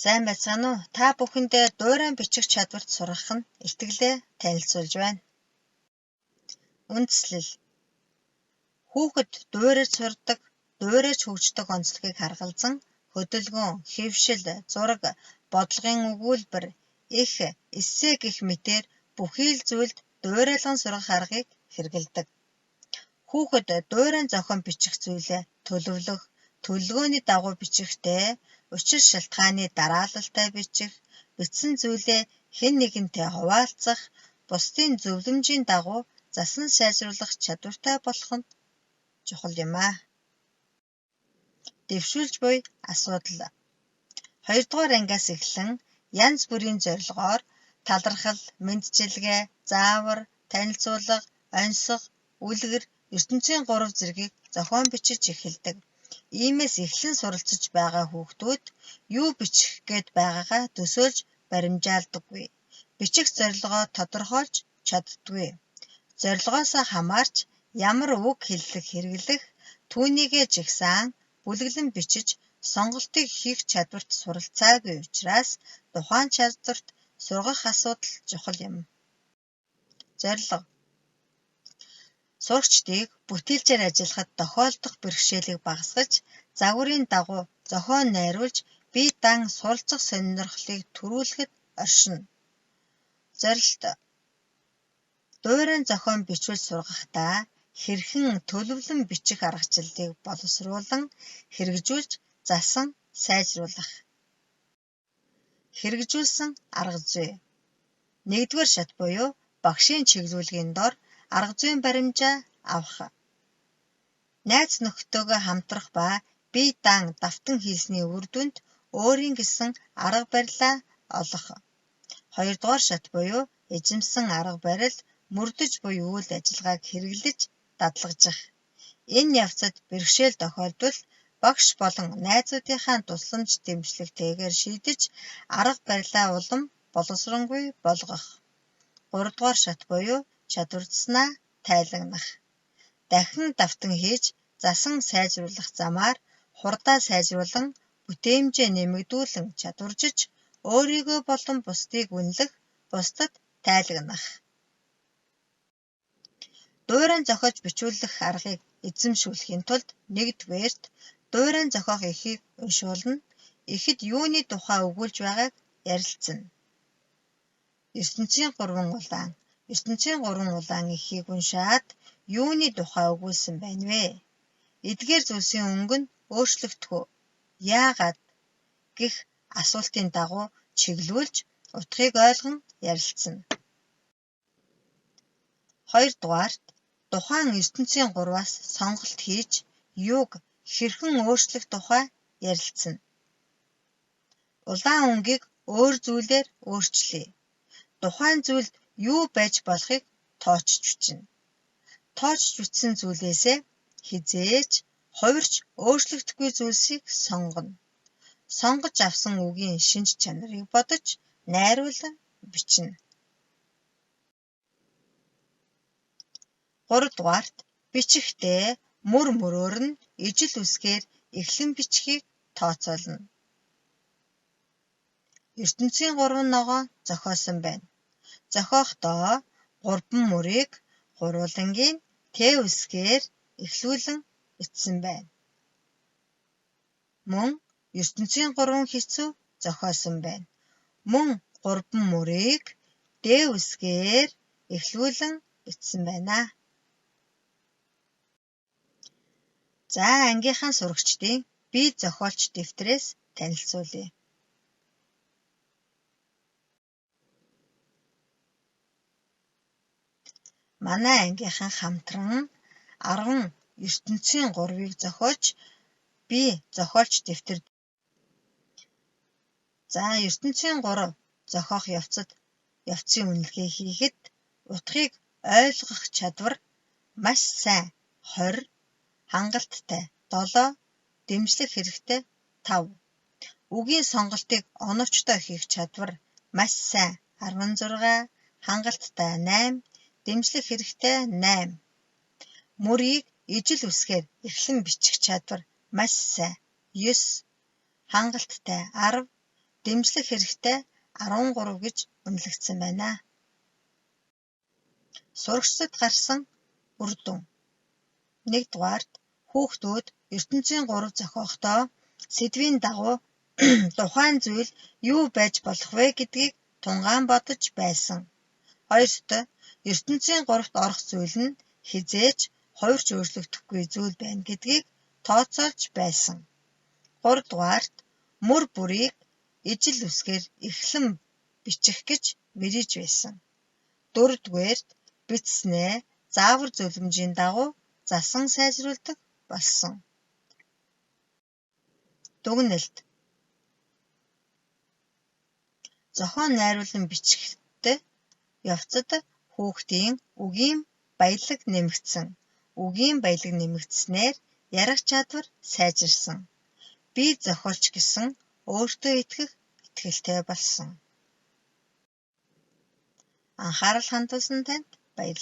Сайн байцгаана уу? Та бүхэндээ дуурайн бичих чадварт сургах нь итгэлээ танилцуулж байна. Үндэслэл. Хүүхэд дуурайж сурдаг, дуурайж хөгждөг онцлогийг харгалзан хөдөлгөөн, хэвшил, зураг, бодлогын өгүүлбэр, их, эссе гэх мэтээр бүхий л зүйлд дуурайлан сургах аргыг хэрэгэлдэг. Хүүхэд дуурайн зохион бичих зүйлээ төлөвлөх, төлөвлөгөөний дагуу бичихтэй, учир шалтгааны дараалалтай бичих, бичсэн зүйлээ хэн нэгэнтэй хуваалцах, бусдын зөвлөмжийн дагуу засан сайжруулах чадвартай болох нь чухал юм аа. Дэвшүүлж буй асуудал. 2 дугаар ангиас эхлэн янз бүрийн зорилгоор талархал, мэндчилгээ, заавар, танилцуулга, оньсох, үлгэр, ертөнцийн 3 зэргийг зохион бичиж эхэлдэг. Иймээс эхлэн суралцж байгаа хүүхдүүд юу бичих гээд байгаагаа төсөөлж баримжаалдаггүй. Бичих зорилгоо тодорхойлж чаддаггүй. Зорилгоосоо хамаарч ямар үг хэллэх хэрэглэх, түүнийгээ жигсаан бүлэглэн бичиж сонголтыг хийх чадварт суралцаагүй учраас тухайн чадварт сургах асуудал чухал юм. Зорилго. Сурагчдыг бүтээлчээр ажиллахад тохиолдох бэрхшээлийг багасгаж, загварын дагуу зохион найруулж, бие даан суралцах сонирхлыг төрүүлэхэд оршино. Зорилт. Дуурайн зохион бичвэл сургахдаа хэрхэн төлөвлөн бичих аргачлалыг боловсруулан хэрэгжүүлж засан сайжруулах. Хэрэгжүүлсэн арга зүй. 1-р шат буюу багшийн чиглүүлгийн дор арга зүйн баримжаа авах. Найз нөхдөөгөө хамтрах ба бие даан давтан хийсний үр дүнд өөрийн гэсэн арга барилаа олох. 2-р шат буюу эзэмсэн арга барил мөрдөж буй үйл ажиллагааг хэрэглэж дадлагжих. Энэ явцад бэрхшээл тохиолдвол багш болон найзуудынхаа тусламж дэмжлэгтэйгээр шийдэж арга барилаа улам боловсронгүй болгох. 3-р шат буюу чадварцснаа тайлагнах. Дахин давтан хийж засан сайжруулах замаар хурдаа сайжруулан бүтээмжээ нэмэгдүүлэн чадваржиж өөрийгөө болон бусдыг үнэлэх, бусдад тайлагнах. Дуурайн зохиож бичүүлэх аргыг эзэмшүүлэхийн тулд 1-р дуурайн зохиох эхийг уншуулна, эхэд юуны тухай өгүүлж байгааг ярилцана. ертөнцийн 3 улаан. ертөнцийн 3 улаан эхийг уншаад юуны тухай өгүүлсэн байна вэ? Эдгээр зүйлсийн өнгө нь өөрчлөгдөх үү? Яагаад гэх асуултын дагуу чиглүүлж утгыг ойлгон ярилцана. 2 дугаарт тухайн ертөнцийн 3-аас сонголт хийж юуг хэрхэн өөрчлөх тухай ярилцана. Улаан өнгийг өөр зүйлээр өөрчлөе. Тухайн зүйлд юу байж болохыг тоочж бичнэ. Тоочж бичсэн зүйлээсээ хизээж хувирч өөрчлөгдөхгүй зүйлсийг сонгоно. Сонгож авсан үгийн шинж чанарыг бодож найруулан бичнэ. 3 дугаарт бичихтэй мөр мөрөөр нь ижил үсгээр эхлэн бичгийг тооцоолно. ертөнцийн 3 ногоо зохиосон байна. Зохиохдоо 3 мөрийг гурвангийн Т үсгээр эхлүүлэн бичсэн байна. Мөн ертөнцийн 3 хэсүү зохиосон байна. Мөн 3 мөрийг Д үсгээр эхлүүлэн бичсэн байна. За ангийнхаа сурагчдын бие зохиолч дэвтрээс танилцуулъя. Манай ангийнхан хамтран 10 ертөнцийн 3-ыг зохиож бие зохиолч дэвтэр. За ертөнцийн 3 зохиох явцын үнэлгээ хийхэд утгыг ойлгох чадвар маш сайн 20, хангалттай 7, дэмжлэг хэрэгтэй 5. Үгийн сонголтыг оновчтой хийх чадвар маш сайн 16, хангалттай 8, дэмжлэг хэрэгтэй 8. Мөрийг ижил үсгээр эхлэн бичих чадвар маш сайн 9, хангалттай 10, дэмжлэг хэрэгтэй 13 гэж үнэлэгдсэн байна. Сурагчдад гарсан үр дүн. 1-р хүүхдүүд ертөнцийн 3 зохиохдоо сэдвийн дагуу тухайн зүйл юу байж болох вэ гэдгийг тунгаан бодож байсан. 2-т ертөнцийн 3-т орох зүйл нь хизээж хувирч өөрчлөгдөхгүй зүйл байна гэдгийг тооцоолж байсан. 3-т мөр бүрийг ижил үсгээр эхлэн бичих гэж мэрэж байсан. 4-т бичснээ заавар зөвлөмжийн дагуу засан сайжруулдаг болсон. Дүгнэлт. Зохион найруулан бичихтэй явцад хүүхдийн үгийн баялаг нэмэгдсэн. Үгийн баялаг нэмэгдснээр ярих чадвар сайжирсан. Би зохиолч гэсэн өөртөө итгэх итгэлтэй болсон. Анхаарал хандуулсан танд баярлалаа.